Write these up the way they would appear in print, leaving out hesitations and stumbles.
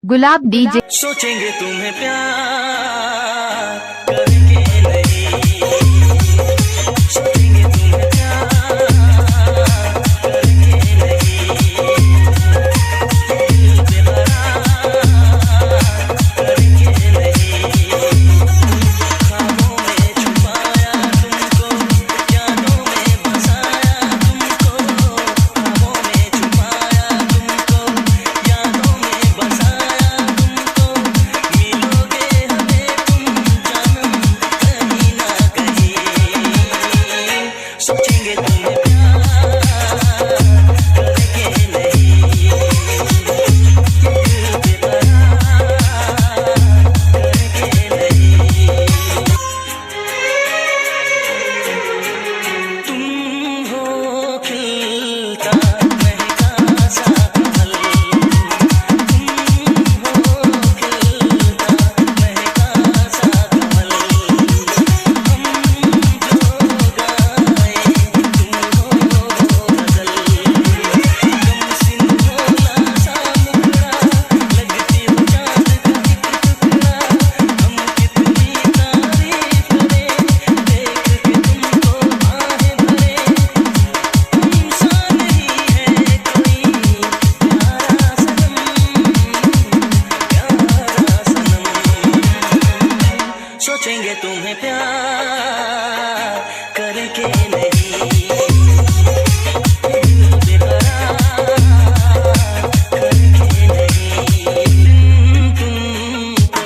गुलाब DJ. सोचेंगे तुम्हें प्यार करके नहीं, सोचेंगे तुम्हें प्यार करके नहीं, दिल पे करार करके नहीं, ख्वाबों में छुपाया तुमको, यादों में बसाया तुमको, ख्वाबों में छुपाया तुमको, यादों में बसाया तुमको, मिलोगे हमें तुम जानम कहीं ना कहीं, सोचेंगे तुम्हें प्यार करके नहीं, दिल पे करार करके नहीं। तुम हो खिलता महका सा कमल, तुम हो खिलता महका सा कमल, हम जो गाए तुम हो गजल, कम सिन भोला सा मुखड़ा, लगती हो चाँद का एक टुकड़ा, हम कितनी तारीफ करें, देख के तुमको बाहें भरे, हमसा नहीं है कोई प्यारा सनम, प्यारा सनम, सोचेंगे तुम्हें प्यार करके नहीं, दिल पे करार करके नहीं, तुमको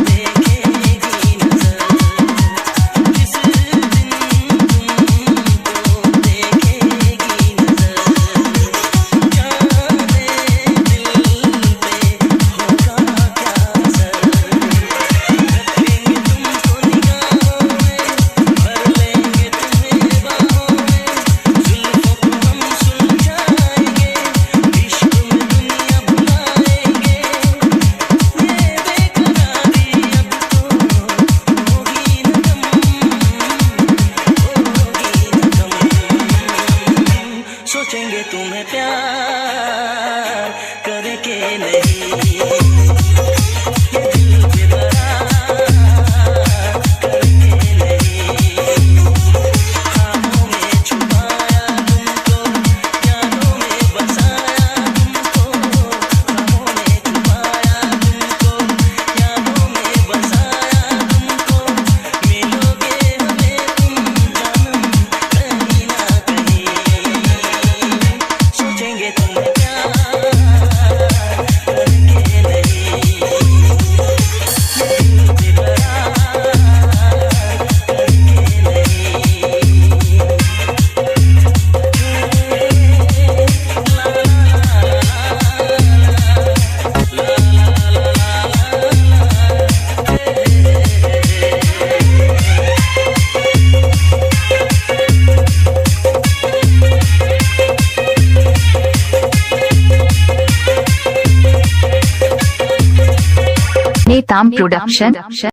देखेगी नजर, जिस दिन तुमको देखेगी नजर, जाने दिल पे होगा क्या असर, रखेंगे तुमको निगाहों में, भर लेंगे तुम्हें बाहों में, जुल्फों को हम सुलझाएंगे, इश्क में दुनिया भुलाएंगे, ये बेकरारी अब तो होगी न कम, होगी न कम, सोचेंगे तुम्हें प्यार करके नहीं, दिल पे करार करके नहीं, ख्वाबों में छुपाया तुमको, यादों में बसाया तुमको, ख्वाबों में छुपाया तुमको, यादों में बसाया तुमको, मिलोगे हमें तुम जानम कहीं ना कहीं, सोचेंगे तुम्हें प्यार करके नहीं, दिल पे करार करके नेताम प्रोडक्शन।